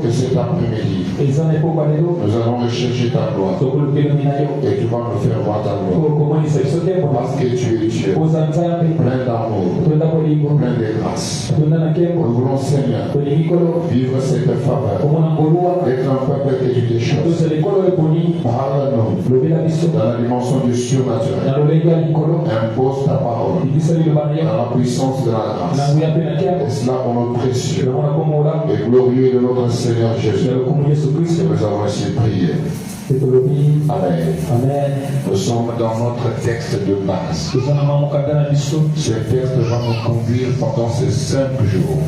que cet après-midi, nous allons rechercher ta gloire. Et tu vas nous faire voir ta gloire. Parce que tu es Dieu, plein d'amour, plein de grâce. Nous voulons, Seigneur, vivre cette faveur, être un peuple que tu t'es choisi. Parle-nous dans la dimension du surnaturel. Impose ta parole dans la puissance de la grâce. Et cela au nom précieux et glorieux de notre Seigneur Jésus. Et nous avons ainsi prié. Amen. Nous sommes dans notre texte de base. Ce texte va nous conduire pendant ces 5 jours.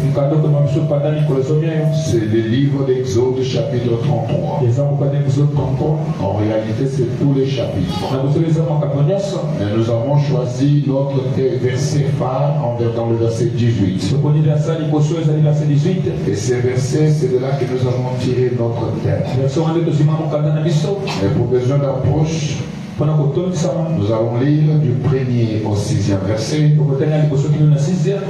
C'est le livre d'Exode chapitre 33. En réalité, c'est tous les chapitres. Mais nous avons choisi notre verset phare dans le verset 18. Et ces versets, c'est de là que nous avons tiré notre thème. Mais pour besoin d'approche, nous allons lire du 1er au 6e verset.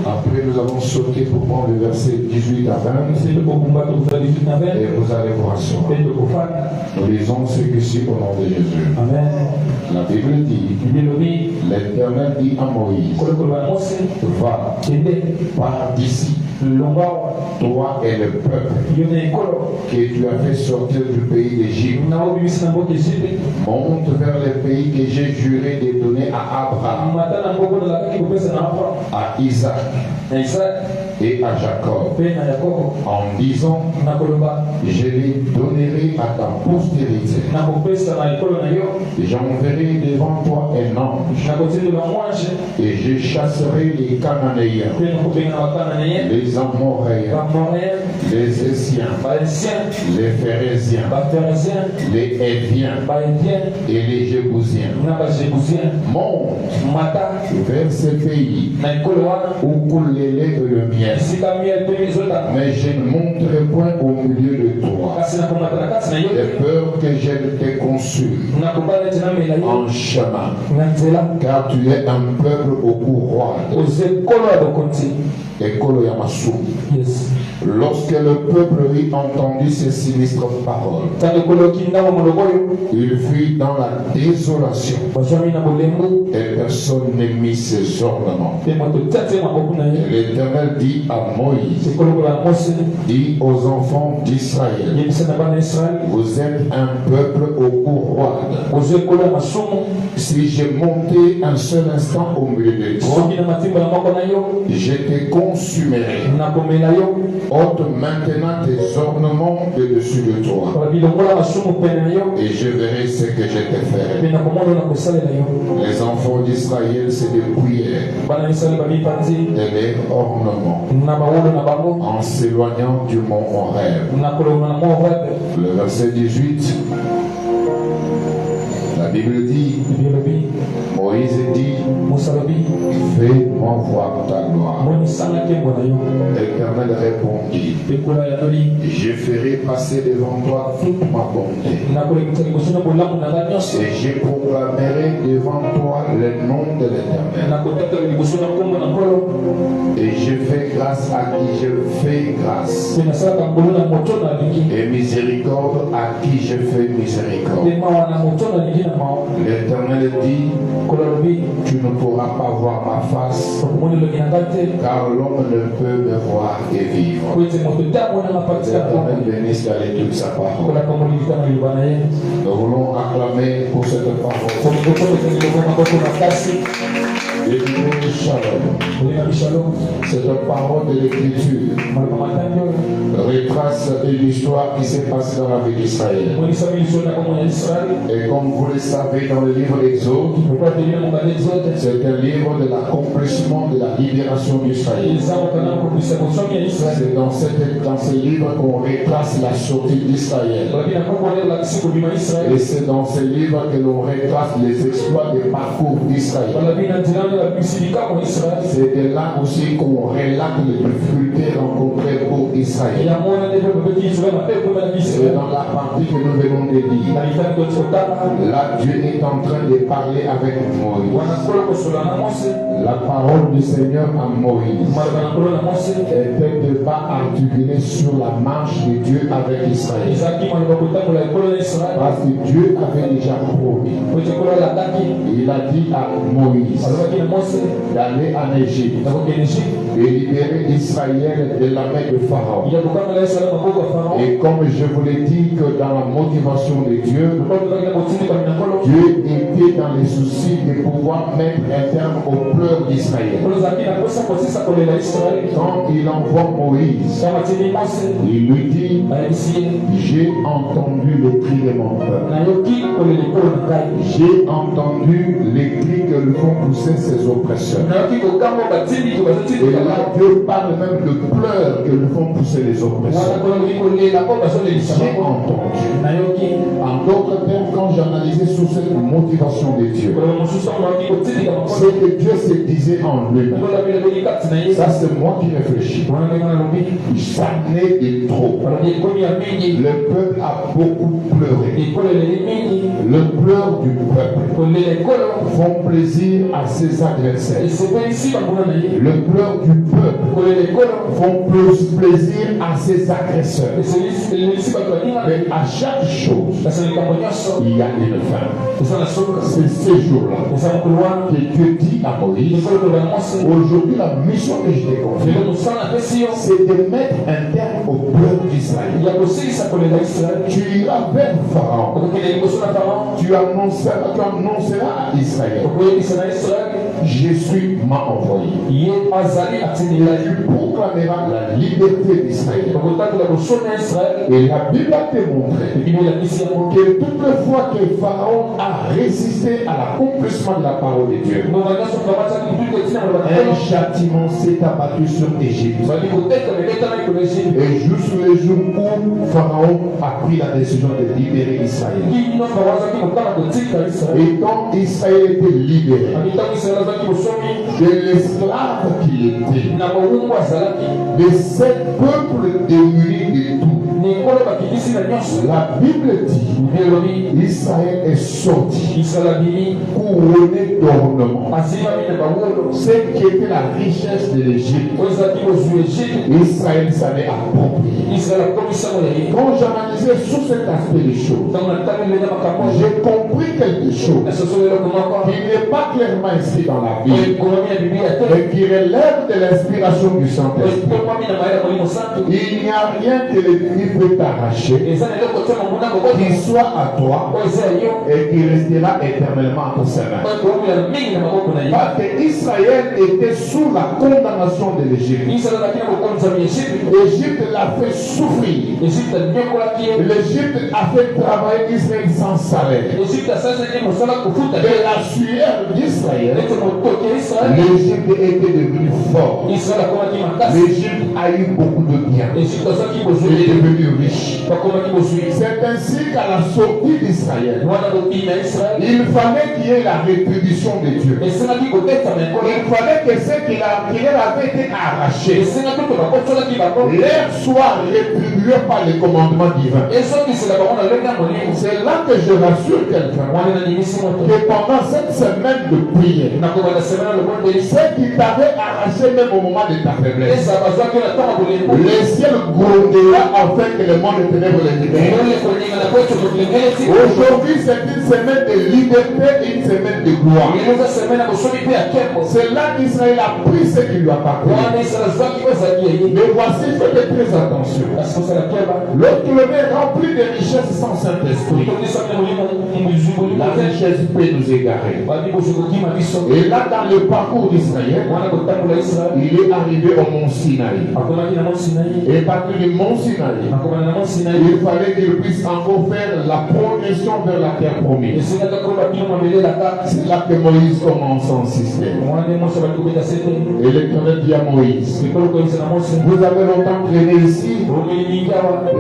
Après, nous allons sauter pour prendre le verset 18 à 20. Et vous allez voir ça. Nous lisons ceci au nom de Jésus. Amen. La Bible dit, l'Éternel dit à Moïse, va, pars d'ici, toi et le peuple que tu as fait sortir du pays d'Égypte, monte vers le pays que j'ai juré de donner à Abraham, à Isaac et à Jacob, en disant, je les donnerai à ta postérité. J'enverrai devant toi un ange, et je chasserai les Cananéens, les Amoréens, les Essiens, les Phérésiens, les Héviens et les Jébusiens. Monte vers ce pays où coule le lait et le miel. Mais je ne monterai point au milieu de toi, de peur que je ne te consume en chemin, car tu es un peuple au courroie. Lorsque le peuple eut entendu ces sinistres paroles, il fut dans la désolation et personne ne mit ses ornements. Et l'Éternel dit à Moïse, dit aux enfants d'Israël, vous êtes un peuple au courroie. Si je montais un seul instant au milieu de toi, je te consumerai. Ôte maintenant tes des ornements au-dessus de toi. Et je verrai ce que je te ferai. Les enfants d'Israël se dépouillèrent de leurs ornements en s'éloignant du mont Horeb. Le verset 18, la Bible dit, Moïse dit, fais-moi voir ta gloire. L'Éternel répondit, je ferai passer devant toi toute ma bonté. Et je proclamerai devant toi le nom de l'Éternel. Et je fais grâce à qui je fais grâce. Et miséricorde à qui je fais miséricorde. L'Éternel dit, tu ne pourras pas voir ma face, car l'homme ne peut me voir et vivre. L'Éternel bénisse la lecture de sa parole. Nous voulons acclamer pour cette parole. Shalom. Cette parole de l'Écriture retrace l'histoire qui s'est passée dans la vie d'Israël. Et comme vous le savez dans le livre d'Exode, c'est un livre de l'accomplissement de la libération d'Israël. C'est dans ce livre qu'on retrace la sortie d'Israël. Et c'est dans ce livre que l'on retrace les exploits des parcours d'Israël. C'est de là aussi qu'on relate les difficultés rencontrées pour Israël. C'est dans la partie que nous venons de dire. Là, Dieu est en train de parler avec Moïse. La parole du Seigneur à Moïse était de pas articuler sur la marche de Dieu avec Israël. Parce que Dieu avait déjà promis. Il a dit à Moïse d'aller en Égypte et libérer Israël de la main de Pharaon. Et comme je vous l'ai dit que dans la motivation de Dieu, Dieu était dans les soucis de pouvoir mettre un terme aux pleurs d'Israël. Quand il envoie Moïse, il lui dit, j'ai entendu les cris de mon peuple. J'ai entendu les cris que lui font pousser ses oppresseurs. Et là, Dieu parle même de pleurs que lui font pousser les oppresseurs. J'ai entendu. En d'autres termes, quand j'analysais sous cette motivation de Dieu, c'est que Dieu se disait en lui-même. Ça, c'est moi qui réfléchis. Ça n'est de trop. Le peuple a beaucoup pleuré. Le pleur du peuple font plaisir à ses adversaires. Le pleur du peuple font plus plaisir à ses agresseurs. Mais à chaque chose, il y a une fin. C'est ces jours-là que Dieu dit à Moïse, aujourd'hui la mission que je t'ai confiée, c'est de mettre un terme au peuple d'Israël. Tu iras vers Pharaon. Tu annonceras à Israël, je suis m'a envoyé. Il proclamera la liberté d'Israël. Et la Bible a démontré que toutes les fois que Pharaon a résisté à l'accomplissement de la parole de Dieu, un châtiment s'est abattu sur l'Égypte. Et juste le jour où Pharaon a pris la décision de libérer Israël. Et quand Israël était libéré de l'esclave qu'il était, de ce peuple démuni de tout, la Bible dit Israël est sorti couronné d'ornements. Ce qui était la richesse de l'Égypte, Israël s'en est approprié. Quand j'analysais sur cet aspect des choses, j'ai compris quelque chose qui n'est pas clairement inscrit dans la Bible, mais qui relève de l'inspiration du Saint-Esprit. Il n'y a rien que l'ennemi peut t'arracher qui soit à toi et qui restera éternellement à ton sein. Parce que Israël était sous la condamnation de l'Égypte. L'Égypte l'a fait souffrir. L'Égypte a fait travailler Israël sans salaire. De la sueur d'Israël, l'Égypte était devenu fort. L'Égypte a eu beaucoup de biens. Il est devenu riche. C'est ainsi qu'à la sortie d'Israël, il fallait qu'il y ait la rétribution de Dieu. Il fallait que ce qui leur avait été arraché leur soit rétribué par les commandements divins. C'est là que je rassure quelqu'un que pendant cette semaine de prière, ce qui t'avait arraché même au moment de ta faiblesse, le ciel grondera afin que le monde de ténèbres les libère. Aujourd'hui, c'est une semaine de liberté et une semaine de gloire. C'est là qu'Israël a pris ce qui lui appartient. Mais voici, faites très attention. Lorsque le est rempli de richesses sans Saint-Esprit, la richesse peut nous égarer. Et là, dans le parcours d'Israël, il est arrivé au mont Sinaï. Et à partir du mont Sinaï, il fallait qu'il puisse encore faire la progression vers la terre promise. C'est là que Moïse commence son système. Et l'Éternel dit à Moïse, vous avez longtemps traîné ici,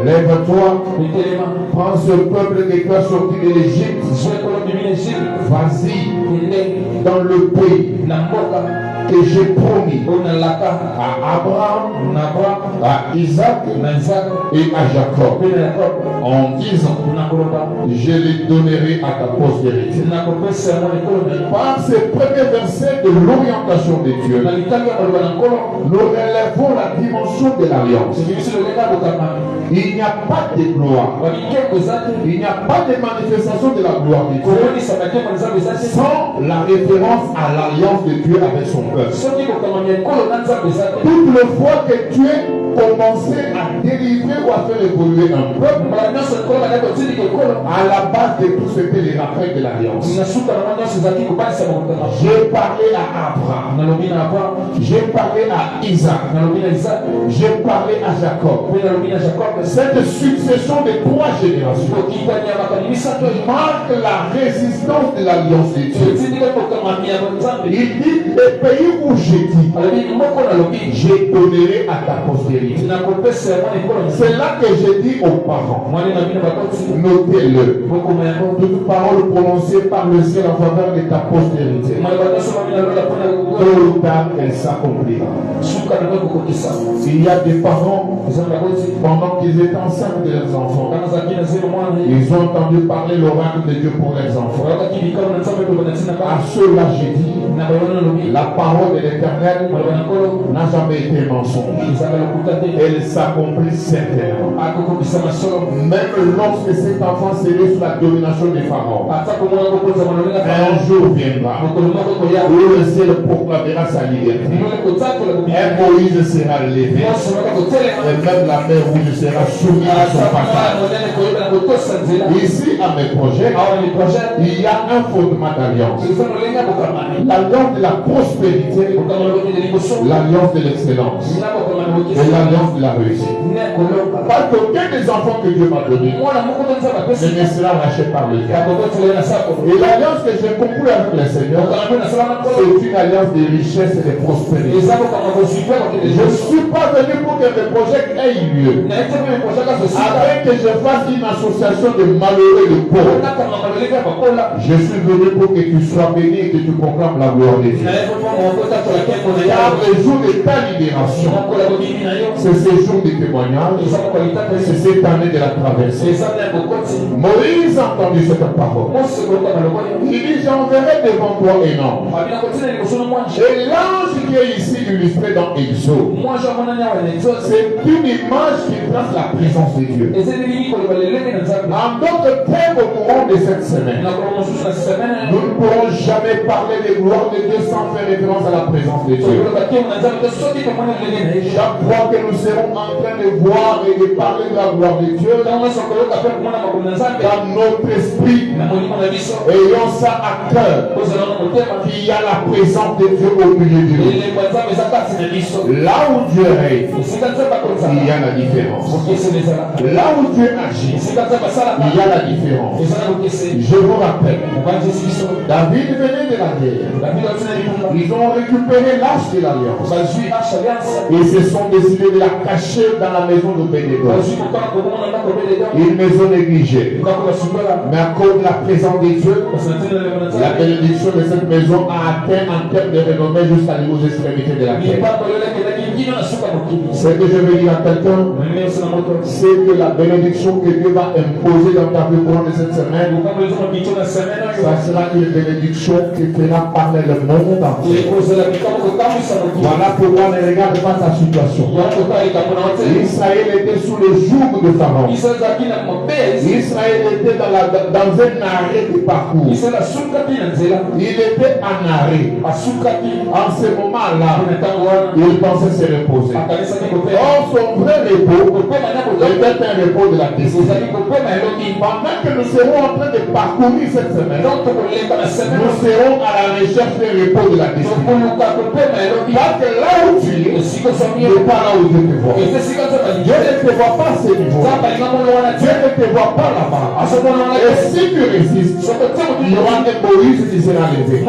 lève-toi, prends ce peuple que tu as sorti de l'Égypte, vas-y dans le pays que j'ai promis à Abraham, à Isaac et à Jacob, en disant, je les donnerai à ta postérité. Par ces premiers versets de l'orientation de Dieu, nous relèvons la dimension de l'alliance. Il n'y a pas de gloire, il n'y a pas de manifestation de la gloire de Dieu sans la référence à l'alliance de Dieu avec son peuple. Toute le fois que Dieu commençait à délivrer ou à faire évoluer un peuple, à la base de tout c'était les rappels de l'alliance. J'ai parlé à Abraham, j'ai parlé à Isaac, j'ai parlé à Jacob. Cette succession de 3 générations marque la résistance de l'alliance de Dieu. Il dit, le pays où j'ai dit, je donnerai à ta postérité. C'est là que j'ai dit aux parents, notez-le, toute parole prononcée par le ciel en faveur de ta postérité, tôt ou tard elle s'accomplira. Il y a des parents, pendant qu'ils étaient enceintes de leurs enfants, ils ont entendu parler l'oracle de Dieu pour leurs enfants. À ceux-là j'ai dit, la parole de l'Éternel n'a jamais été mensonge. Elle s'accomplit certainement. Même lorsque cet enfant serait sous la domination des pharaons, un jour viendra où le ciel proclamera sa liberté. Un Moïse sera levé et même la mer rouge sera soumise à son passage. Ici à mes projets, il y a un fondement d'alliance. L'alliance de la prospérité, l'alliance de l'excellence et l'alliance de la réussite. Parce qu'aucun des enfants que Dieu m'a donné ne sera lâché par le diable. Et l'alliance que j'ai conclue avec le Seigneur, c'est une alliance de richesse et de prospérité. Je ne suis pas venu pour que mes projets aient lieu, afin que je fasse une association de malheureux et de pauvres. Je suis venu pour que tu sois béni et que tu proclames la gloire de Dieu. Car le jour de ta libération, c'est ce jour de témoignage, c'est cette année de la traversée. Moïse a entendu cette parole. Il dit, j'enverrai devant toi un ange. Et l'ange qui est ici illustré dans Exode, c'est une image qui trace la présence de Dieu. En d'autres termes, au courant de cette semaine, nous ne pourrons jamais parler de gloire de Dieu sans faire référence à la présence de Dieu. Chaque fois que nous serons en train de voir et de parler de la gloire de Dieu, dans notre esprit, ayons ça à cœur, qu'il y a la présence de Dieu au milieu de nous. Là où Dieu règne, il y a la différence. Là où Dieu agit, il y a la différence. Je vous rappelle, David venait de la guerre. Ils ont récupéré l'arche de l'alliance. Ils se sont décidés de la cacher dans la maison de Bénédicte. Une maison négligée. Mais à cause de la présence de Dieu, la bénédiction de cette maison a atteint en termes de renommée jusqu'à aux extrémités de la terre. Ce que je veux dire à quelqu'un, c'est que la bénédiction que Dieu va imposer dans ta vie au cours de cette semaine, ça sera une bénédiction qui fera parler le monde entier. Voilà pourquoi ne regarde pas ta situation. Israël était sous le joug de Pharaon. Israël était dans un arrêt de parcours. Il était en arrêt. En ce moment-là, il pensait se reposer. Or, son vrai repos était un repos de la destinée. Pendant que nous serons en train de parcourir cette semaine, nous serons à la recherche du repos de la destinée. Parce que là où tu es, n'est pas là où Dieu te voit. Dieu ne te voit pas à ce niveau. Dieu ne te voit pas là-bas. Et si tu résistes, il y aura un Moïse qui sera levé. À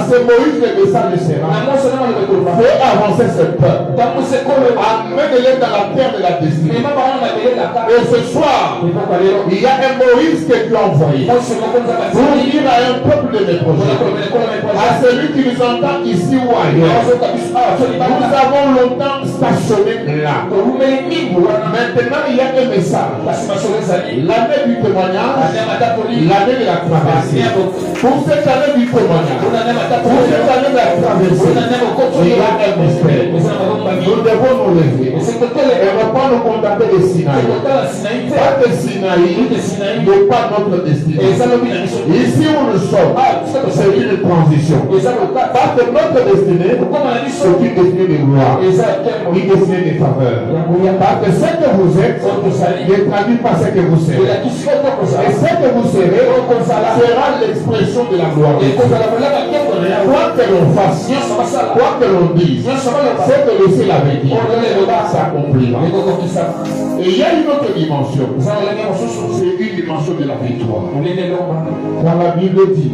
ce Moïse, le message sera fais avancer ce peuple. Amène-les dans la terre de la destinée. Et ce soir, il y a un Moïse que tu as envoyé pour dire à un peuple de mes projets, à celui qui nous entend ici ou ailleurs. Nous avons longtemps stationné là. Maintenant, il y a un message. L'année du témoignage, l'année de la traversée. Pour cette année du témoignage, pour cette année de la traversée, il y a un mystère. Nous devons nous lever et ne pas nous contenter de Sinaï. Pas de Sinaï n'est pas notre destinée. Ici où nous sommes, c'est une transition. Parce que notre destinée, c'est une destinée de gloire, une destinée de faveur. Parce que ce que vous êtes ne traduit pas ce que vous serez. Et ce que vous serez sera l'expression de la gloire. Quoi que l'on fasse, quoi que l'on dise, c'est que le ciel avait dit, s'accomplira. Et il y a une autre dimension. C'est une dimension de la victoire. Car la Bible dit,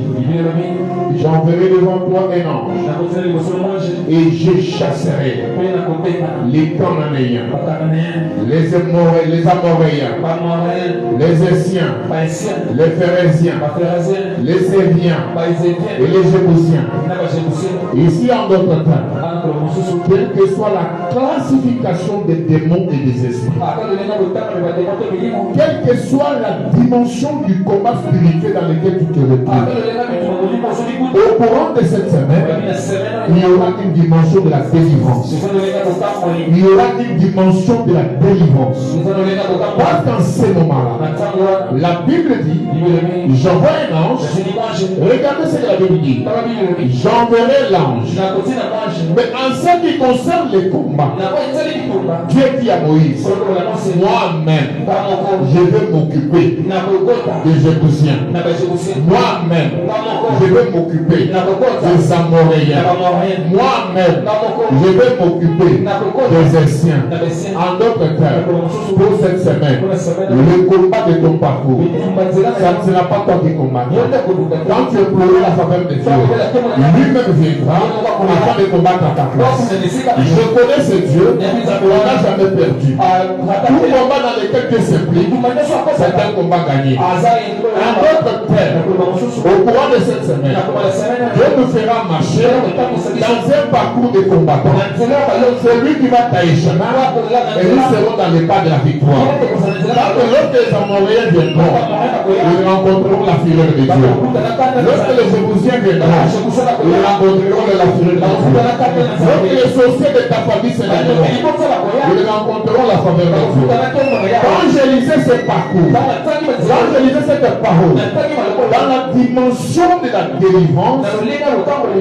j'enverrai devant toi un ange et je chasserai les Cananéens, les Amoréens, les Essiens, les Phérésiens, les Séviens et les Jébusiens. Ici en d'autres temps, quelle que soit la classification des démons et des esprits, quelle que soit la dimension du combat spirituel dans lequel tu te retrouves, au courant de cette semaine, il y aura une dimension de la délivrance. Il y aura une dimension de la délivrance. Parce qu'en ce moment-là, la Bible dit, j'envoie un ange. Regardez ce que la Bible dit. J'enverrai l'ange. Mais en ce qui concerne les combats, Dieu dit à Moïse, moi-même, je vais m'occuper des Jébusiens. Moi-même, je vais m'occuper des Amoréens. Moi-même, je vais m'occuper des Essiens. En d'autres termes, pour cette semaine, le combat de ton parcours, ça ne sera pas toi qui combattras. Quand tu imploreras la faveur de Dieu, lui-même viendra afin de combattre à ta place. Je connais ce Dieu, on n'a jamais perdu. Tout combat dans lequel tu s'impliques, c'est un combat gagné. En d'autres termes, au courant de cette semaine, Dieu nous fera marcher dans un parcours de combattant. C'est lui qui va t'échapper et nous serons dans les pas de la victoire. Lorsque les Amoréens viendront, ils rencontreront la fureur de Dieu. Lorsque les Jébusiens viendront, ils rencontreront la fureur de Dieu. Lorsque les sorciers de ta famille se lèveront, ils rencontreront la faveur de Dieu. Quand je lisais ce parcours, quand je lisais cette parole, dans la dimension de la délivrance,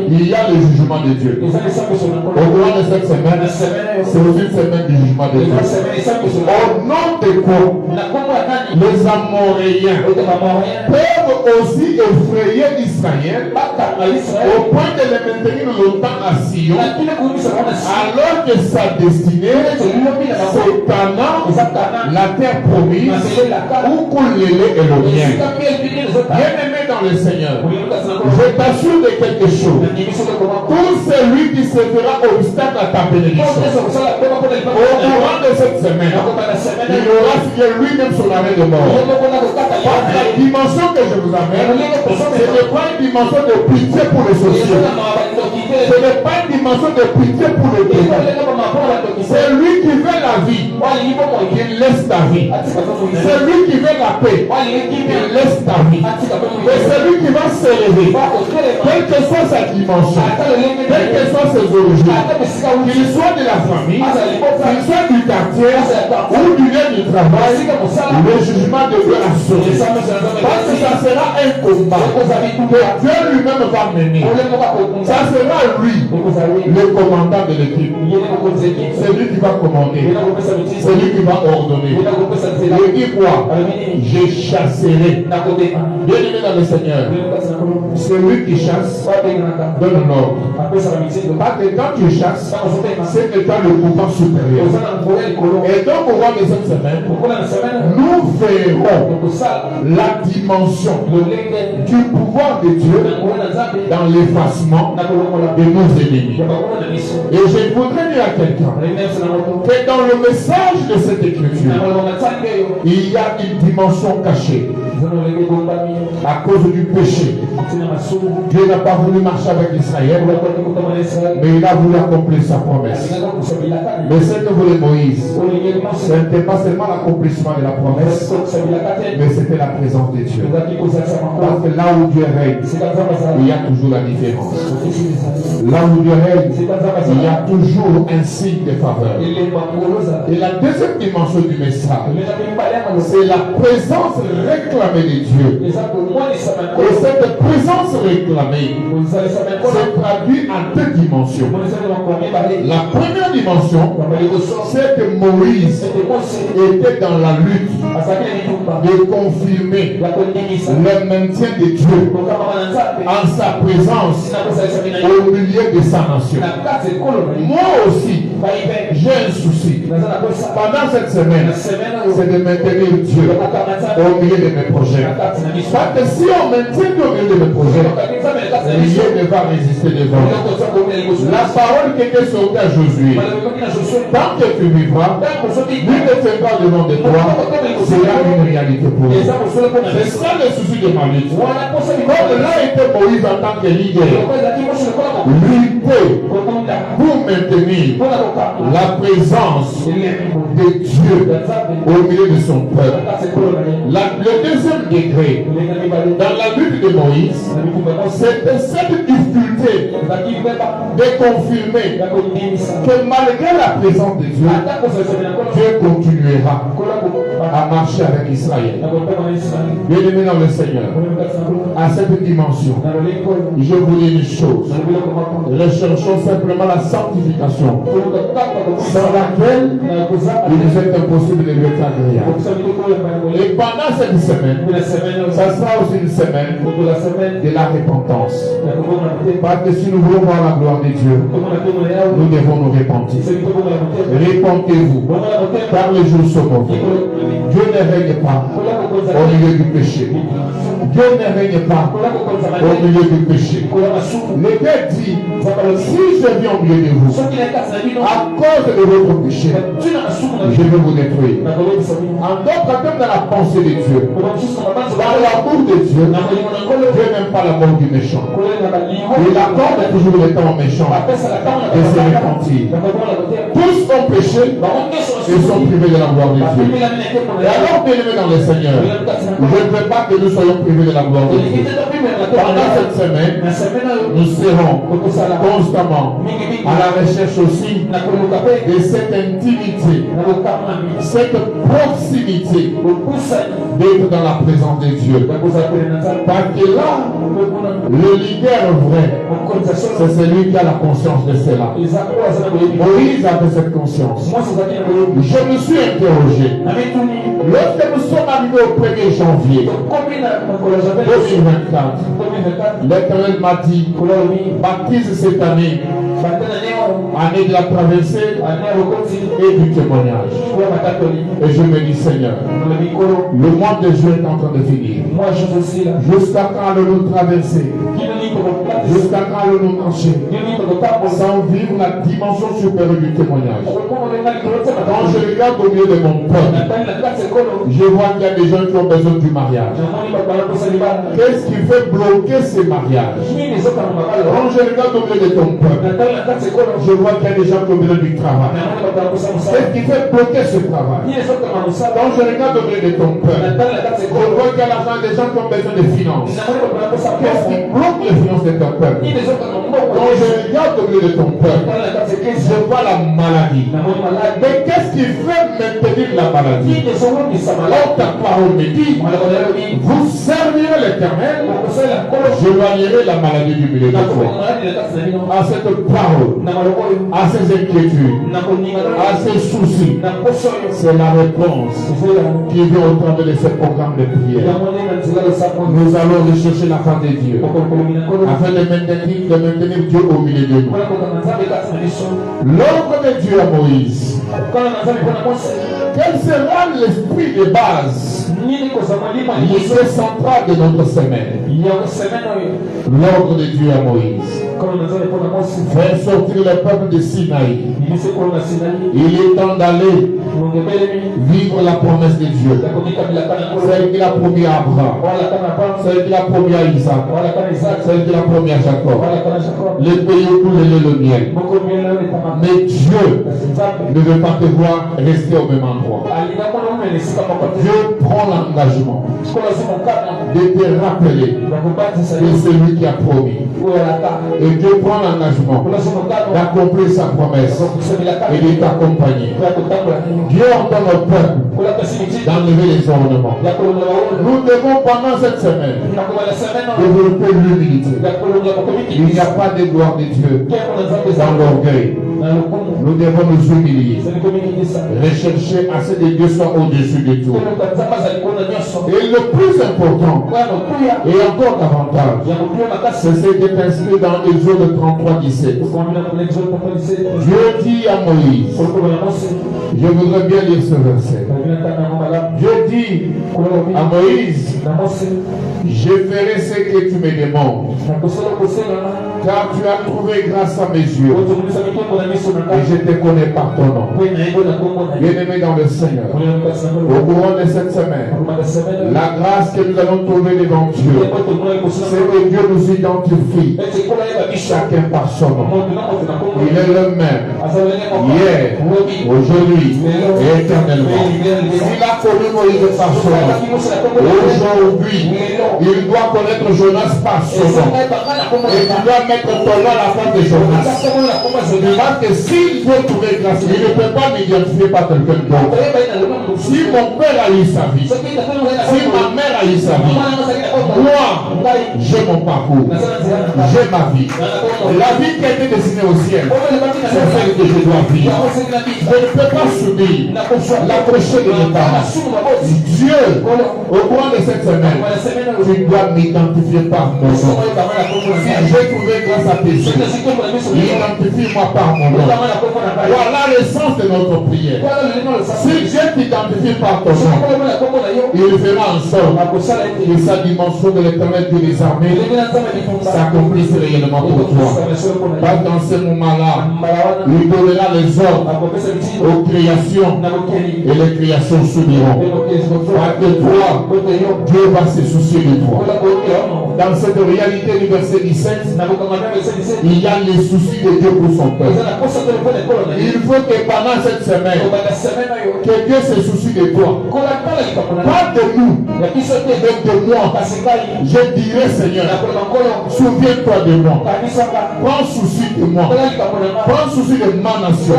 il y a le jugement de Dieu. Au cours de cette semaine, c'est aussi une semaine du jugement de Dieu. Au nom de quoi les Amoréens peuvent aussi effrayer Israël au point de les maintenir longtemps à Sion, alors que sa destinée, c'est Canaan, la terre promise, où coule le lait et le miel. Bien-aimé dans le Seigneur, je t'assure de quelque chose. Tout celui qui se fera obstacle à ta bénédiction, au courant de cette semaine, il aura signé lui-même son arrêt de mort. Parce que la dimension que je vous amène, ce n'est pas une dimension de pitié pour les sociaux. Ce n'est pas une dimension de pitié pour les démons. C'est lui qui veut la vie, il laisse ta vie. C'est lui qui veut la paix, il laisse ta vie. Et c'est lui qui va s'élever, quelle que soit sa dimension, quelles que soient ses origines, qu'il soit de la famille, qu'il soit du quartier ou du lieu du travail, le jugement de Dieu a sauvé. Parce que ça sera un combat que Dieu lui-même va mener. Ça sera lui, le commandant de l'équipe. C'est lui qui va commander. C'est lui qui va ordonner. Il dit quoi? Je chasserai. Bien aimé dans le Seigneur, c'est lui qui chasse, donne l'ordre. Parce que quand tu chasses, c'est que tu as le pouvoir supérieur. Et donc au cours de cette semaine, nous verrons la dimension du pouvoir de Dieu dans l'effacement de nos ennemis. Et je voudrais dire à quelqu'un que dans le message de cette écriture, il y a une dimension cachée. À cause du péché, Dieu n'a pas voulu marcher avec Israël, mais il a voulu accomplir sa promesse. Mais ce que voulait Moïse, ce n'était pas seulement l'accomplissement de la promesse, mais c'était la présence de Dieu. Parce que là où Dieu règne, il y a toujours la différence. Là où Dieu règne, il y a toujours un signe de faveur. Et la deuxième dimension du message, c'est la présence réclamée de Dieu. Et cette présence réclamée se traduit en deux dimensions. La première dimension, c'est que Moïse était dans la lutte de confirmer le maintien de Dieu en sa présence au milieu de sa nation. Moi aussi, j'ai un souci. Pendant cette semaine, c'est de maintenir Dieu au milieu de mes projets. Parce que si on maintient Dieu au milieu de mes projets, rien ne va résister devant. La parole qui était sortie à Josué, tant que tu vivras, lui ne fait pas devant de toi, sera une réalité pour nous. C'est ça le souci de ma lutte. Comme là était Moïse en tant que leader, lutter pour maintenir la présence de Dieu au milieu de son peuple. Le deuxième degré dans la lutte de Moïse, c'était cette difficulté de confirmer que malgré la présence de Dieu, Dieu continuera à marcher avec Israël. Bien-aimé dans le Seigneur, à cette dimension, je vous dis une chose. Recherchons simplement la sanctification, sans laquelle il nous est impossible de lui être agréable. Et pendant cette semaine, ça sera aussi une semaine de la repentance. Parce que si nous voulons voir la gloire de Dieu, nous devons nous repentir. Répentez-vous, car les jours sont mauvais. Dieu ne règne pas au milieu du péché. Dieu ne règne pas au milieu du péché. L'État dit, si je viens au milieu de vous, à cause de votre péché, je vais vous détruire. En d'autres termes, dans la pensée de Dieu, dans l'amour de Dieu, Dieu n'aime pas la mort du méchant. Il accorde toujours le temps aux méchants de se repentir. Tous ont péché et sont privés de la gloire de Dieu. Et alors, bien-aimés dans le Seigneur, je ne veux pas que nous soyons privés de la gloire de Dieu. Pendant cette semaine, nous serons constamment à la recherche aussi de cette intimité, cette proximité d'être dans la présence de Dieu. Parce que là, le leader vrai, c'est celui qui a la conscience de cela. Moïse avait cette conscience. Je me suis interrogé. Lorsque nous sommes arrivés au 1er janvier 2024, l'Éternel m'a dit, baptise cette année, année de la traversée et du témoignage. Et je me dis, Seigneur, le mois de juin est en train de finir. Jusqu'à quand allons-nous traverser? Jusqu'à quand allons-nous marcher sans vivre la dimension supérieure du témoignage? Quand je regarde au milieu de mon peuple, je vois qu'il y a des gens qui ont besoin du mariage. Qu'est-ce qui fait bloquer ces mariages? Quand je regarde au milieu de ton peuple, je vois qu'il y a des gens qui ont besoin du travail. Qu'est-ce qui fait bloquer ce travail? Quand je regarde au milieu de ton peuple, je vois qu'il y a des gens qui ont besoin de finances. Qu'est-ce qui bloque les finances de ton peuple? Quand je regarde au milieu de ton peuple, je vois la maladie. Mais qu'est-ce qui fait maintenir la maladie? Or, ta parole me dit, vous servirez l'Éternel, j'éloignerai la maladie du milieu de toi. À cette parole, à ces inquiétudes, à ces soucis, c'est la réponse qui vient au travers de ce programme de prière. Nous allons rechercher la face de Dieu afin de maintenir Dieu au milieu de nous. L'ordre de Dieu à Moïse. Quel sera l'esprit de base, l'idée centrale de notre semaine? L'ordre de Dieu à Moïse. Faire sortir le peuple de Sinaï. Il est temps d'aller vivre la promesse de Dieu. Celle qu'il a promis à Abraham, celle qu'il a promis à Isaac, celle qu'il a promis à Jacob. Les pays où coule le miel. Mais Dieu ne veut pas te voir rester au même endroit. Dieu prend l'engagement de te rappeler que c'est lui qui a promis. Et Dieu prend l'engagement d'accomplir sa promesse et de t'accompagner. Dieu entend notre peuple d'enlever les ornements. Nous devons pendant cette semaine développer l'humilité. Il n'y a pas de gloire de Dieu dans l'orgueil. Nous devons nous humilier. Rechercher assez de Dieu soit au-dessus de tout. Et le plus important, et encore davantage, c'est ce qui est inscrit dans Exode 33, 17. Dieu dit à Moïse, je voudrais bien lire ce verset. Dieu dit à Moïse, je ferai ce que tu me demandes, car tu as trouvé grâce à mes yeux, et je te connais par ton nom. Bien-aimé dans le Seigneur, au courant de cette semaine, la grâce que nous allons trouver devant Dieu, c'est que Dieu nous identifie, chacun par son nom. Il est le même, hier, aujourd'hui et éternellement. S'il a connu Moïse par son nom, aujourd'hui, il doit connaître Jonas par son nom. Et tu dois mettre ton nom à la fin de Jonas. Parce que s'il veut trouver grâce, il ne peut pas m'identifier par quelqu'un d'autre. Si mon père a eu sa vie, si ma mère a eu sa vie, moi, j'ai mon parcours, j'ai ma vie. La vie qui a été destinée au ciel, c'est celle que je dois vivre. Je ne peux pas subir l'approche de l'État. Dieu, au cours de cette semaine, tu dois m'identifier par mon nom. Si j'ai trouvé grâce à tes yeux, identifie-moi par mon nom. Voilà le sens de notre prière. Si Dieu t'identifie par ton nom, il fera en sorte que sa dimension de l'éternel Dieu des armées s'accomplisse réellement pour toi. Parce que dans ce moment-là, il donnera les ordres aux créations et les créations subiront. Parce que toi, Dieu va se soucier de toi. Dans cette réalité du verset 17, il y a les soucis de Dieu pour son peuple. Il faut que pendant cette semaine, que Dieu se soucie de toi. Pas de nous, mais de moi. Je dirais, Seigneur, souviens-toi de moi. Prends souci de moi. Prends souci de ma nation.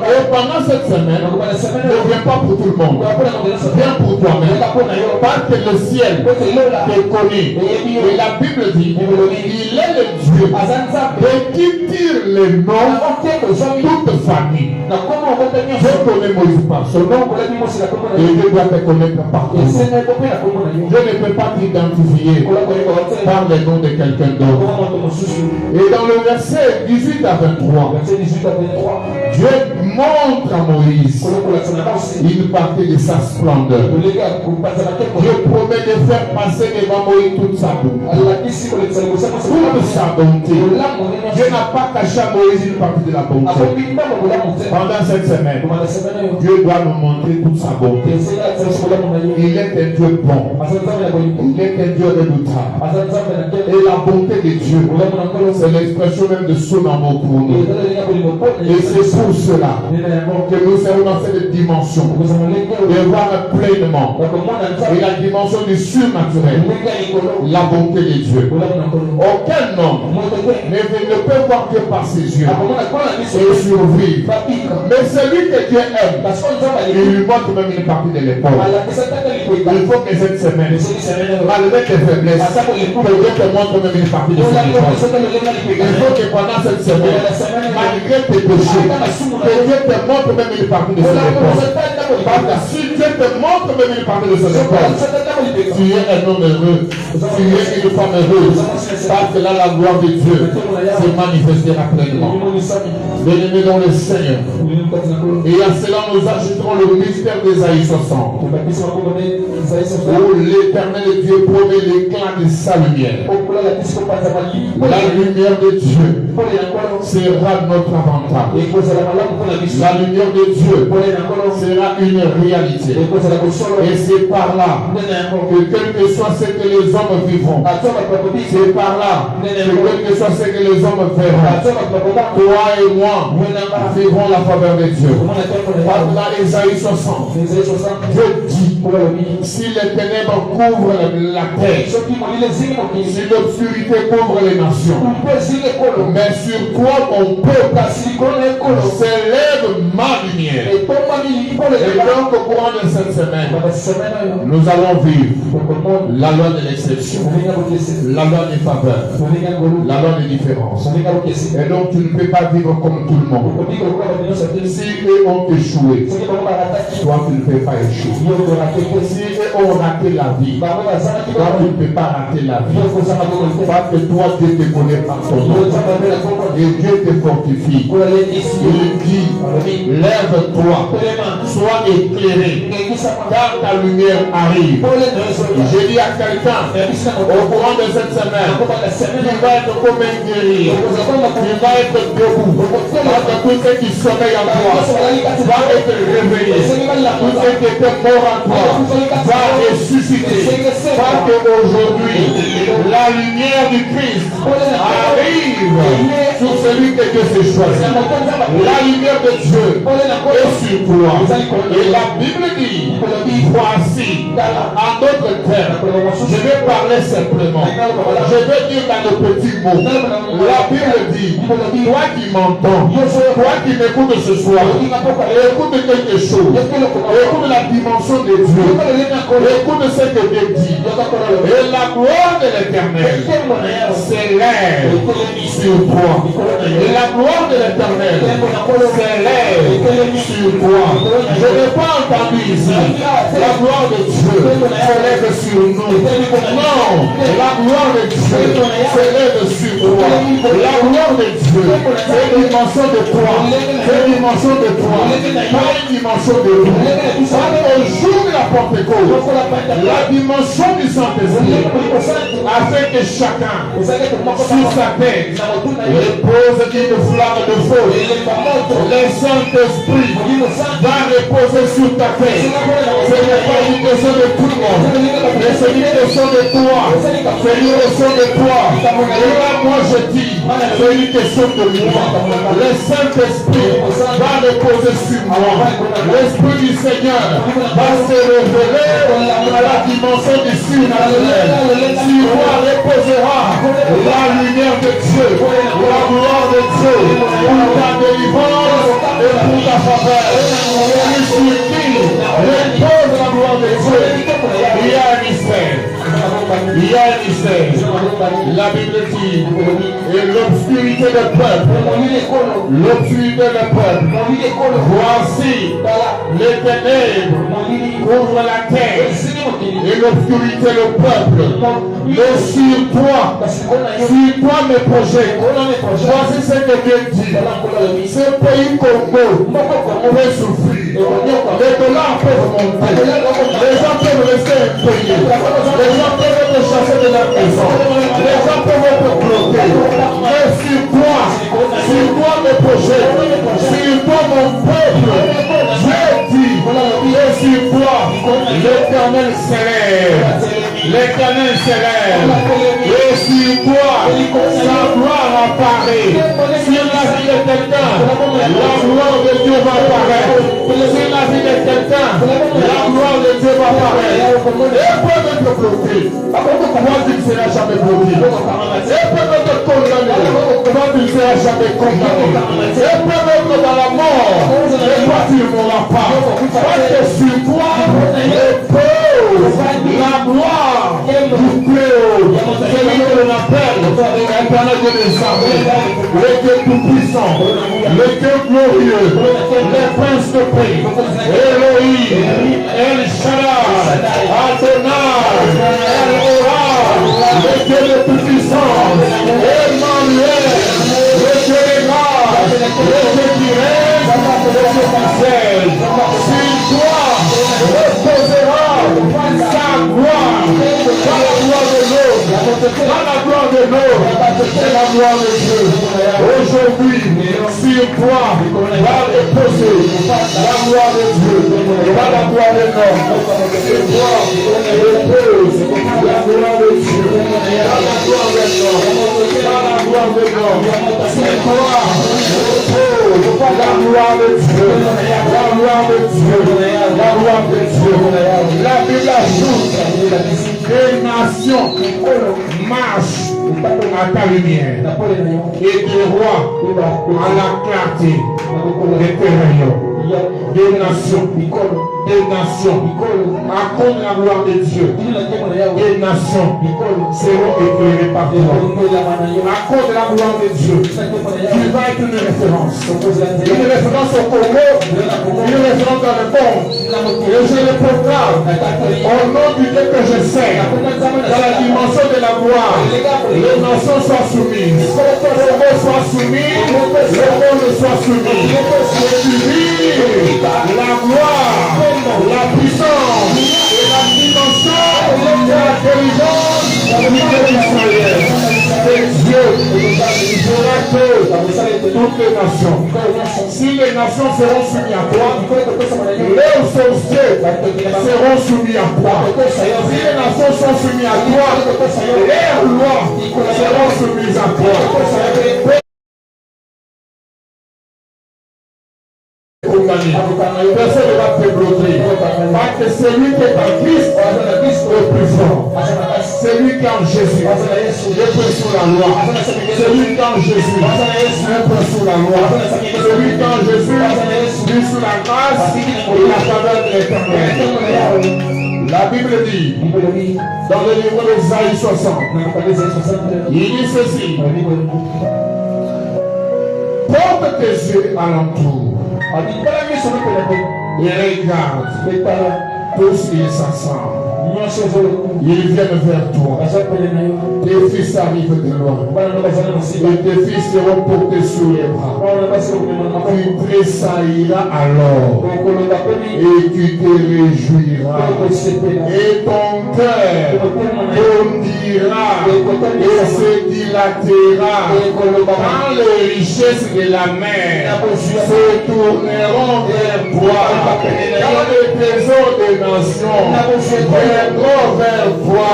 Et pendant cette semaine, ne viens pas pour tout le monde. Viens pour toi-même. Parce que le ciel te connaît. Et la Bible dit, il est le Dieu et qui tire les noms de toute famille. Je connais Moïse par son nom et je dois te connaître par ton nom. Je ne peux pas t'identifier par le nom de quelqu'un d'autre. Et dans le verset 18 à 23, Dieu montre à Moïse une partie de sa splendeur. Dieu promet de faire passer devant Moïse toute sa boue. Toute sa bonté. Dieu n'a pas caché à Moïse une partie de la bonté. Pendant cette semaine, Dieu doit nous montrer toute sa bonté. Il est un Dieu bon. Il est un Dieu redoutable. Et la bonté de Dieu, c'est l'expression même de son amour pour nous. Et c'est pour cela que nous sommes dans cette dimension de voir pleinement et la dimension du surnaturel, la bonté de Dieu. Aucun homme ne peut voir Dieu par ses yeux et survivre. Mais celui que Dieu aime, il lui montre même une partie de l'épaule. Il faut que cette semaine, malgré tes faiblesses, que Dieu te montre même une partie de son épaule. Il faut que pendant cette semaine, malgré tes péchés, que Dieu te montre même une partie de son épaule. Parce que si Dieu te montre même une partie de son épaule, tu es un homme heureux, tu es une femme heureuse, parce que là la gloire de Dieu se manifestera pleinement. Bien-aimés dans le Seigneur. Et à cela nous ajouterons le mystère d'Ésaïe 60. Où l'éternel Dieu promet l'éclat de sa lumière. La lumière de Dieu sera notre avantage. La lumière de Dieu sera une réalité. Et c'est par là que quel que soit ce que les hommes vivront, c'est par là que quel que soit ce que les hommes verront, toi et moi vivrons la faveur de Dieu. Par là, Ésaïe 60, Dieu dit, si les ténèbres couvrent la terre, si l'obscurité couvre les nations, mais sur toi, mon peuple, s'élève ma lumière. Et donc, au courant de cette semaine, nous allons vivre la loi de l'exception, la loi des faveurs, la loi des différences. Et donc, tu ne peux pas vivre comme tout le monde. Si eux ont échoué, toi, tu ne peux pas échouer. Si eux ont raté la vie, toi, tu ne peux pas rater la vie. Parce que toi, Dieu te connaît par ton nom. Et Dieu te fortifie. Il dit, lève-toi, sois éclairé, car ta lumière arrive. J'ai dit à quelqu'un, au courant de cette semaine, tu vas être comme un guerrier, tu vas être debout, parce que tout ce qui sommeille en toi va être réveillé, tout ce qui était mort en toi va ressusciter, parce qu'aujourd'hui, la lumière du Christ arrive sur celui que Dieu s'est choisi. La lumière de Dieu est sur toi. Et la Bible dit, voici, en d'autres termes, je vais parler simplement. Je vais dire dans le petit mot. La Bible dit, toi qui m'entends, toi qui m'écoutes ce soir, écoute quelque chose. Écoute la dimension de Dieu. Écoute ce que Dieu dit. Et la gloire de l'Éternel s'élève sur toi. La gloire de l'Éternel s'élève sur toi. Je n'ai pas entendu ici. La gloire de Dieu s'élève sur nous. Non, la gloire de Dieu s'élève sur toi. La gloire de Dieu, c'est une dimension de toi. C'est une dimension de toi. Pas une dimension de nous. Au jour de la Pentecôte, la dimension du Saint-Esprit a fait que chacun sur sa tête repose une flamme de feu. Le Saint-Esprit va reposer sur ta tête. Ce n'est pas une question de tout le monde, mais c'est une question de toi. C'est une question de toi. Et là, moi je dis, c'est une question de moi. Le Saint-Esprit va reposer sur moi. L'Esprit du Seigneur va se révéler à la dimension du surnaturel. Sur moi reposera la lumière de Dieu, la gloire de Dieu, pour ta délivrance et pour ta faveur. Et sur qui repose la gloire de Dieu, il y a un mystère. Il y a un mystère. La Bible dit, et l'obscurité des peuples, l'obscurité des peuples, voici les ténèbres couvrent la terre, et l'obscurité le peuple. Mais sur toi mes projets, voici ce que Dieu dit. Ce pays Congo peut souffrir, les dollars peuvent monter, les gens peuvent rester impayés, les gens peuvent être chassés de la maison, les gens peuvent être bloqués. Mais sur toi mes projets, sur toi mon peuple, Dieu dit, et sur toi l'Éternel s'élève. L'Éternel s'élève. Et sur toi, sa gloire apparaît. Sur la vie de quelqu'un, la gloire de Dieu va apparaître. Sur la vie de quelqu'un, la gloire de Dieu va apparaître. Et peut être bloqué. Comment tu ne seras jamais bloqué? Et peut être condamné. Comment tu ne seras jamais condamné? Et peut être dans la mort. Et toi tu ne mourras pas. Parce que sur toi, la gloire du Dieu, celui que l'on appelle l'éternel des armées, le Dieu tout-puissant, le Dieu glorieux, le prince de paix, Elohim, El Shaddai, Adonai, El Ora, le Dieu de tout-puissance, Emmanuel, le Dieu des grâces, le Dieu qui règne, le Dieu qui siège. Sur toi reposera sa gloire, dans la gloire de l'autre, dans la gloire de l'autre, c'est la gloire de Dieu. Aujourd'hui, sur toi va reposer la gloire de Dieu, pas la gloire de l'homme. Sur toi repose la gloire de Dieu, dans la gloire de l'homme, dans la gloire de l'homme. Sur toi repose la gloire de Dieu, la gloire de Dieu, la gloire de Dieu. La Bible ajoute que les nations marchent à ta lumière et des rois à la clarté de tes rayons. Des nations, à cause de la gloire de Dieu, des nations seront éclairées par toi. À cause de la gloire de Dieu, tu vas être une référence au Congo, une référence dans le monde. Et je le proclame au nom du Dieu que je sais, dans la dimension de la gloire, les nations soient soumises, le monde soit soumis, le monde soit soumis. Et tu vis la gloire, la puissance et la dimension de l'intelligence de l'Israël. C'est Dieu qui fera que toutes les nations, si les nations seront soumises à toi, leurs sorciers seront soumis à toi. Si les nations sont soumises à toi, leurs lois seront soumises à toi. Personne ne va te bloquer. Parce que celui qui est en Christ est plus fort. Celui qui est en Jésus est plus sous la loi. Celui qui est en Jésus est plus sous la loi. Celui qui est en Jésus est sous la grâce et la faveur de l'Éternel. La Bible dit, dans le livre d'Ésaïe 60, il dit ceci. Ouvre tes yeux alentour et regarde. Tous ils s'assemblent. Ils viennent vers toi. Tes fils arrivent de loin. Et tes fils seront portés sur les bras. Tu tressailliras alors. Et tu te réjouiras. Et ton cœur bondira et se dilatera. Quand les richesses de la mer se tourneront vers toi. Quand les trésors des nations viendront vers toi,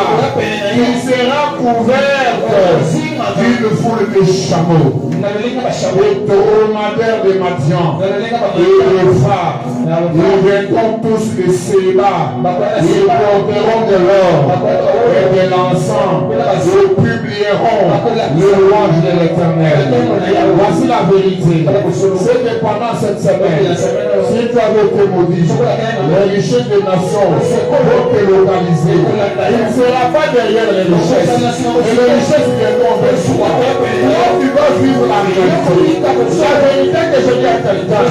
il sera couvert d'une foule de chameaux, de dromadaires de Madian et de phare. Ils viendront tous de Séba, ils porteront de l'or et de l'encens, ils publieront le louange de l'Éternel. Voici la vérité. C'est que pendant cette semaine, si tu avais été maudit, les richesses des nations vont te localiser. Il ne sera pas derrière les richesses. Et les richesses viendront vers toi. Là, tu vas vivre la réalité. La vérité que je dis à quelqu'un,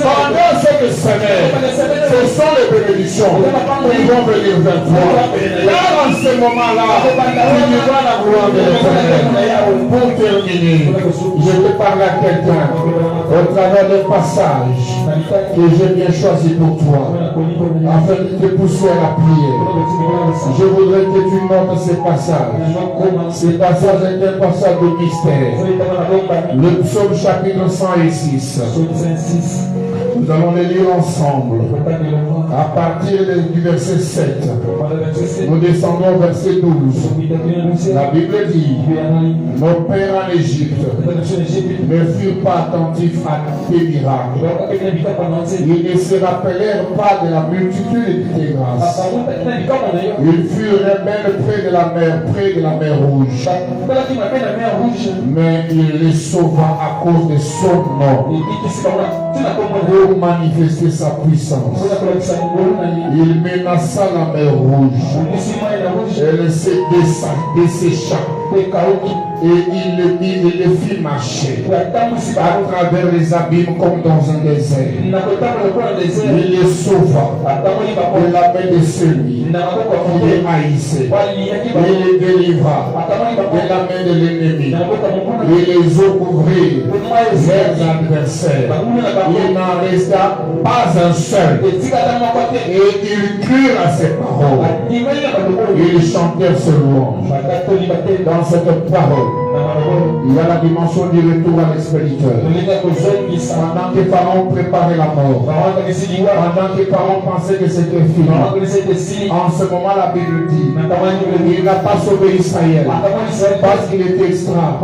pendant cette semaine, ce sont les bénédictions qui vont venir vers toi. Là, dans ce moment-là, tu vivras la gloire de l'Éternel. Pour terminer, je te parle à quelqu'un au travers des passages que j'ai bien choisi pour toi, afin de te pousser à la prière. Je voudrais que tu notes ces passages. Ces passages est un passage de mystère. Le psaume chapitre 106. Nous allons les lire ensemble. À partir du verset 7. Nous descendons au verset 12. La Bible dit: nos pères en Égypte ne furent pas attentifs à tes miracles. Ils ne se rappelèrent pas de la multitude de tes grâces. Ils furent rebelles près de la mer Rouge. Mais il les sauva à cause de son nom, pour manifester sa puissance. Il menaça la mer Rouge. Elle se dessécha. Et il les fit marcher à travers les abîmes comme dans un désert. Il les sauva de la main de celui qui les haïssait. Il les délivra de la main de l'ennemi. Il les ouvrit vers l'adversaire. Il n'en resta pas un seul. Et ils crurent à ses paroles. Ils chantèrent ce louange. Dans cette parole, il y a la dimension du retour à l'expéditeur. Pendant que Pharaon préparait la mort, pendant que Pharaon pensait que c'était fini, en ce moment la Bible dit: il n'a pas sauvé Israël parce qu'il était extra.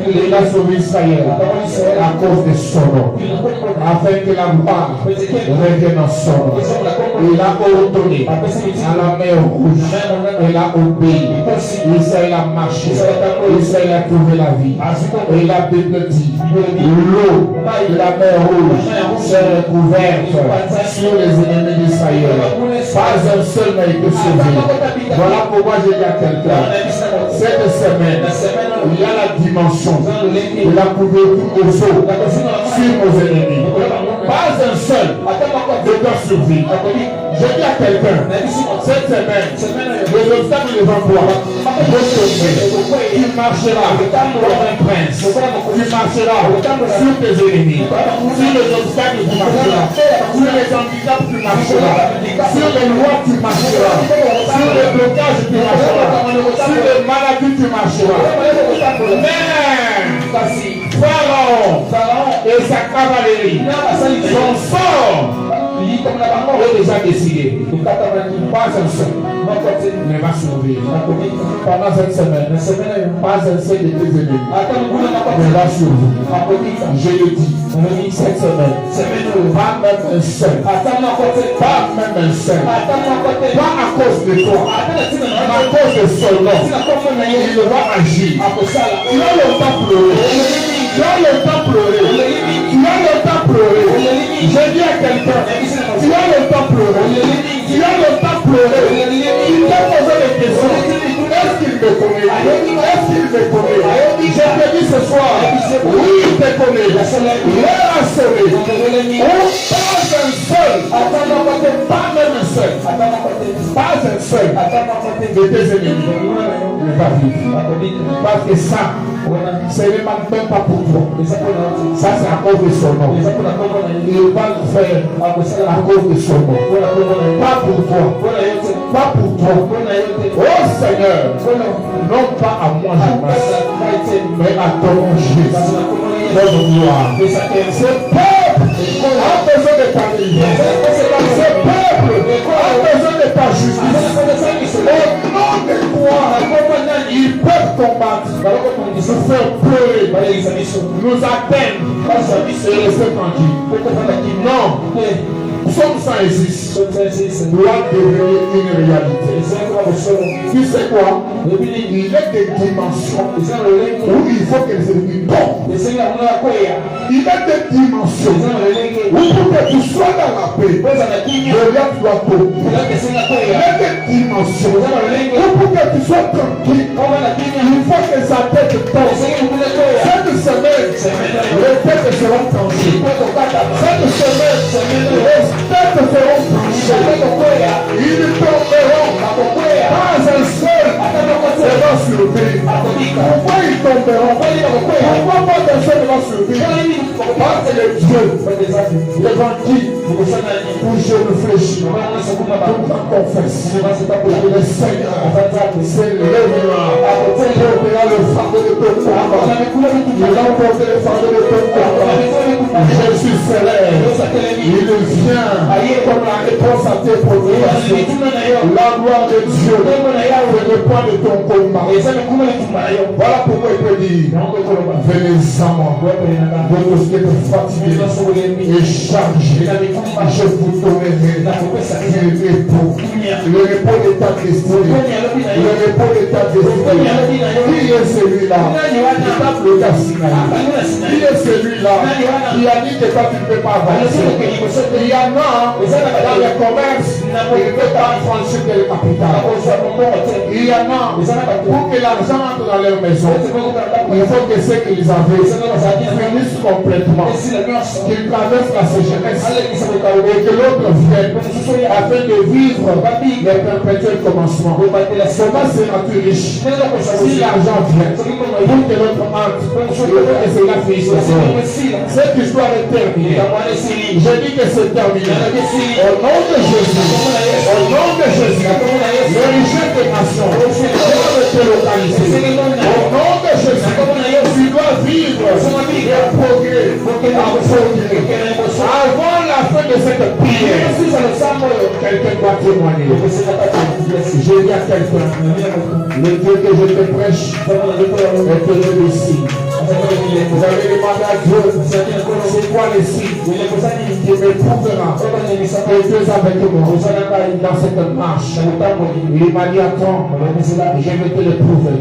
Il a sauvé Israël à cause de son nom, afin que la gloire revienne en son nom. Il a ordonné à la mer Rouge, elle a obéi. Israël a marché, Israël a trouvé la vie. Et la Bible dit: l'eau de la mer Rouge s'est recouverte sur les ennemis d'Israël. Pas un seul n'a été sauvé. Voilà pourquoi je dis à quelqu'un, cette semaine, il y a la dimension de la couverture au feu sur nos ennemis. Pas un seul ne doit survivre. Je dis à quelqu'un, cette semaine, les obstacles devant toi vont tomber. Tu marcheras comme un prince. Tu marcheras sur tes ennemis. Sur les obstacles, tu marcheras. Sur les handicaps, tu marcheras. Sur les lois, tu marcheras. Sur les blocages, tu marcheras. Sur les maladies, tu marcheras. Mais Pharaon et sa cavalerie, son sort est déjà décidé. Pas un seul ne va survivre. Pendant cette semaine, pas un seul de tes ennemis ne va survivre. Je le dis, cette semaine, pas même un seul. Pas même un seul. Pas à cause de toi, mais à cause de son nom. Il va agir. Tu as longtemps pleuré. Tu as longtemps pleuré. Tu as longtemps pleuré. Je dis à quelqu'un, tu as longtemps pleuré. Tu as longtemps pleuré. Tu t'es posé des questions. Est-ce qu'il me connaît? Est-ce qu'il me connaît? Je te dis ce soir, oui, il te connaît. pas un seul de tes ennemis ne va vivre. Parce que ça, ce n'est même pas pour toi. Ça, c'est à cause de son nom. Il va le faire à cause de son nom. Pas pour toi. Pas pour toi. Oh Seigneur, non pas à moi je marche, mais à ton nom Jésus. Notre gloire. Ce peuple a besoin de ta vie. Ce peuple a besoin de ta justice. Au nom de toi, ils peuvent combattre, nous faire pleurer, nous atteindre et rester tranquille. Non. Psaume 106 doit devenir une réalité. Tu sais quoi? Il est des dimensions où il faut que les ennemis tombent. Il est des dimensions où pour que tu sois dans la paix, Goliath doit tomber. Il est des dimensions où pour que tu sois tranquille, il faut que sa tête tombe. Cette semaine, les têtes seront tranchées. Cette semaine, les têtes seront tranchées. Ils tomberont. Pas un seul sera survécu. Pourquoi ils tomberont? Pourquoi pas un seul va survivre? Parce que les dieux devant qui pour je réfléchis, pour confesse, le Seigneur s'est levé pour opérer le fardeau de ton corps. Il a emporté le fardeau de ton corps. Jésus s'élève. Il vient comme la réponse à tes préoccupations. La gloire de Dieu fait le poids de ton combat. Voilà pourquoi il peut dire, venez à moi, vous tous qui êtes fatigués et chargés, je vous donnerai du repos. Le repos de ta destinée. Le repos de ta destinée. Qui est celui-là qui tape le gars Sinaï? Qui est celui-là qui a dit que toi tu ne peux pas avancer? Il y en a dans le commerce, il ne peut pas franchir le capital. Il y en a pour que l'argent entre dans leur maison. Il faut que ceux qu'ils avaient finissent complètement. Qu'ils traversent la sécheresse et que l'autre vienne afin de vivre les perpétuels commencements. Comment seras-tu riche si l'argent vient pour que l'autre entre? Il faut que cela finisse. Cette histoire est terminée. Je dis que c'est terminé. Au nom de Jésus, au nom de Jésus, le richesse des nations doit te localiser. Au nom de Jésus, tu dois vivre le progrès. Avant la fin de cette prière, quelqu'un doit témoigner. Je dis à quelqu'un, le Dieu que je te prêche est tenu ici. Vous avez demandé à Dieu, c'est quoi les signes qui m'éprouvera et Dieu avec moi dans cette marche. Il m'a dit attends, je vais te l'éprouver.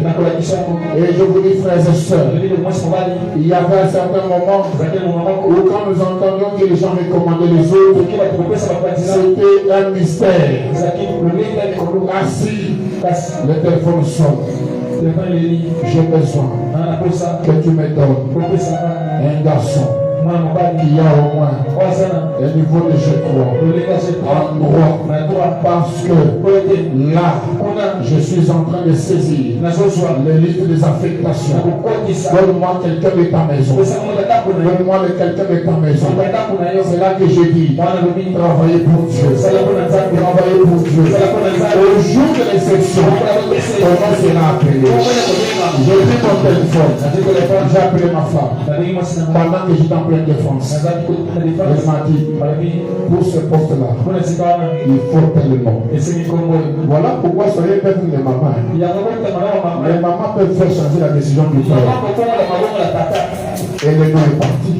Et je vous dis frères et sœurs, il y avait un certain moment où quand nous entendions que les gens recommandaient les autres, c'était un mystère. Assis, le téléphone sonne. J'ai besoin que tu me donnes un garçon qui a au moins un niveau de G3 en droit, parce que là je suis en train de saisir les listes des affectations. Donne-moi quelqu'un de ta maison. Donne-moi quelqu'un de ta maison. C'est là que je dis travailler pour Dieu. Travailler pour Dieu. Au jour de l'exception, comment sera appelé? J'ai pris mon téléphone, j'ai appelé ma femme pendant que j'étais en pleine défense. Elle m'a dit, pour ce poste-là, il faut tellement. Voilà pourquoi soyez peut-être les mamans. Les mamans peuvent faire changer la décision du père. Et le nom est parti.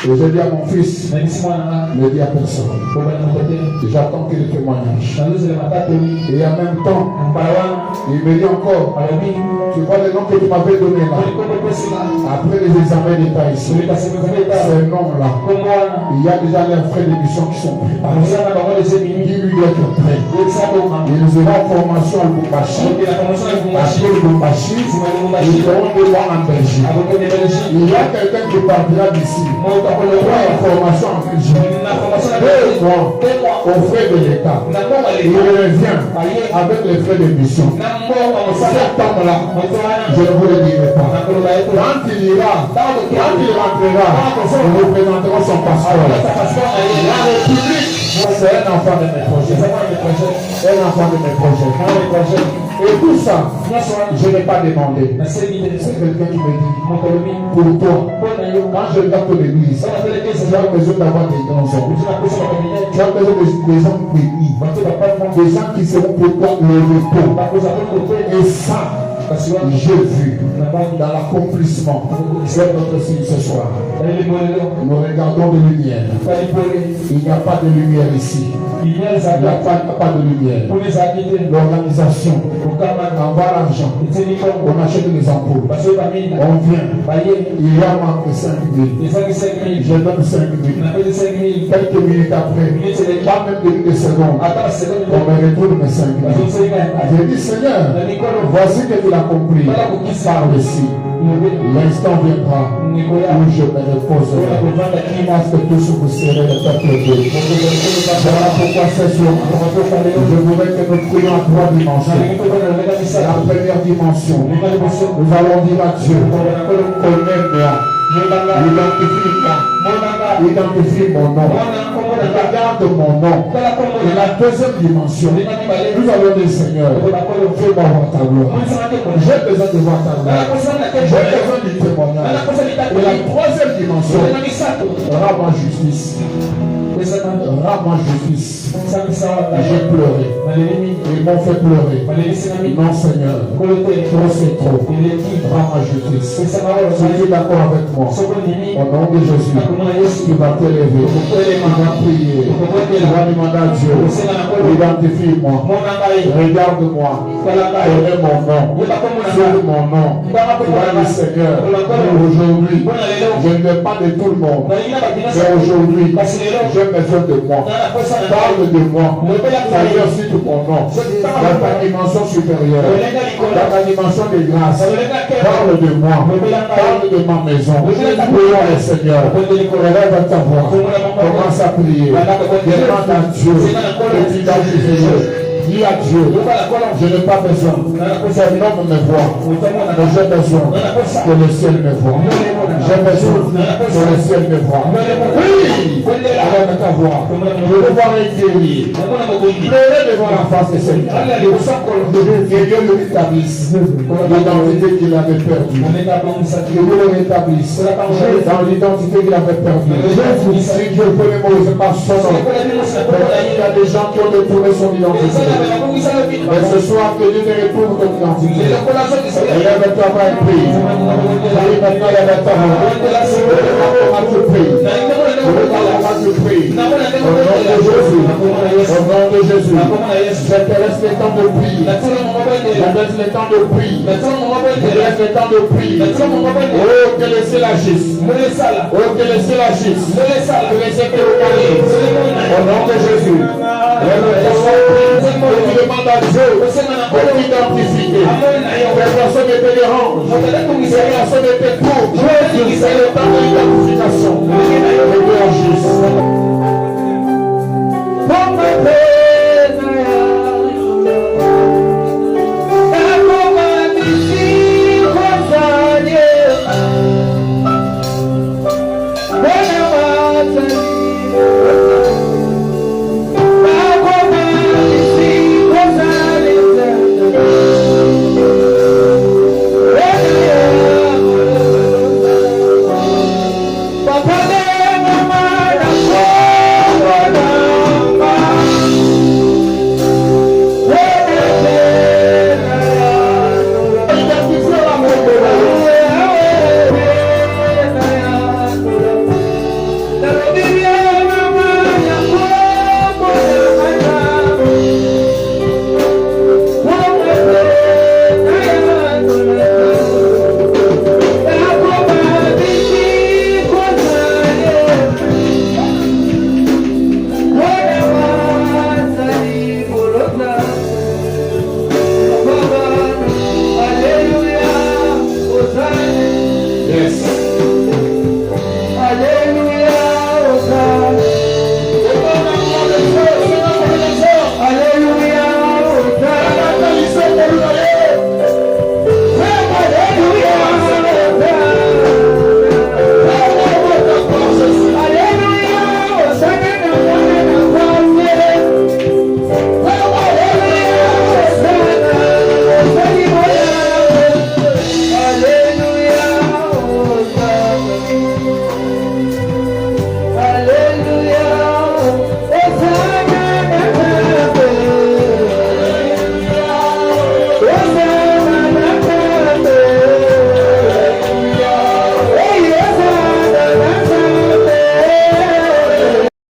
Et je dis à mon fils, ne dis à personne. J'attends que le témoignage. Et en même temps, il me dit encore, tu vois le nom que tu m'avais donné là. Après les examens d'État ici, ce nom-là, il y a déjà les frais d'émission qui sont pris. Il lui doit être prêt. Ils auront formation à Lubumbashi. Après Lubumbashi, ils auront des lois en Belgique. Il y a quelqu'un qui partira d'ici. formation en Belgique. 2 mois aux frais de l'État. Il revient avec les frais de mission. Cet homme-là, je ne vous le dirai pas. Quand il ira, quand il rentrera, nous représenterons son passeport. La République, c'est un enfant de mes projets. Un enfant de mes projets. Et tout ça, je n'ai pas demandé. C'est quelqu'un qui me dit, pour toi, quand je regarde ton église, tu as besoin d'avoir des grands hommes. Tu as besoin des gens bénis. Des gens qui seront pour toi le repos. Et ça, j'ai vu dans l'accomplissement de notre signe ce soir. Nous regardons de lumière. Il n'y a pas de lumière ici. Il n'y a pas de lumière. L'organisation, on va l'argent, on achète les ampoules, on vient, il y a manque de 5 000. Je donne 5 000. Quelques minutes après, pas même de minutes de secondes, on me retourne mes 5 000. J'ai dit, Seigneur, voici que tu l'as compris. Parle ici. L'instant viendra où je me reposerai. Parce que tous vous serez le peuple de Dieu. Voilà pourquoi ce soir, je voudrais que nous prions à 3 dimensions. La première dimension, nous allons dire à Dieu, connais-moi, identifie mon nom, regarde mon nom. Et la deuxième dimension, nous allons dire, Seigneur, fais-moi voir ta gloire. J'ai besoin de voir ta gloire. J'ai besoin du témoignage. Et la troisième dimension, rends-moi justice. Rends-moi justice. J'ai pleuré. Ils m'ont fait pleurer. Non, Seigneur. Trop c'est trop. Rends-moi justice. Si tu es d'accord avec moi, au nom de Jésus, tu vas t'élever. Tu vas prier. Tu vas demander à Dieu. Identifie-moi. Regarde-moi. Connais mon nom. Sauve mon nom. Tu vas dire, Seigneur, aujourd'hui, je ne vais pas de tout le monde. Mais aujourd'hui, j'ai besoin de moi. Parle de moi. Seigneur, cite mon nom. Dans ta dimension supérieure. Dans ta dimension de grâce. Parle de moi. Parle de ma maison. Prions le Seigneur. Relève ta voix. Commence à prier. Demande à Dieu. Et tu t'as dis à Dieu, je n'ai pas besoin qu'un homme me voit, mais j'ai besoin que le ciel me voit. J'ai besoin que le ciel me voit. Oui, avec ta voix, je veux voir un guéri. Pleurer devant la face de Seigneur. Que Dieu le rétablisse. L'identité qu'il avait perdue. Que Dieu le rétablisse dans l'identité qu'il avait perdue. Si Dieu peut le mot, c'est pas son nom. Il y a des gens qui ont détourné son identité. Mais ce soir, que Dieu te retrouve ton identité. Lève-toi, va et prie. Prie maintenant, lève-toi. Comment tu pries? Comment tu pries? Au nom de Jésus. Au nom de Jésus. Je te laisse le temps de prier. Je te laisse le temps de prier. Je te laisse le temps de prier. Oh, que le ciel agisse. Oh, que le ciel agisse. Que le ciel te localise. Au nom de Jésus. Lève-toi. Tu demandes à Dieu pour t'identifier. Que personne ne te dérange. Que personne ne te trouve. C'est le temps de l'identification. Et Dieu agisse.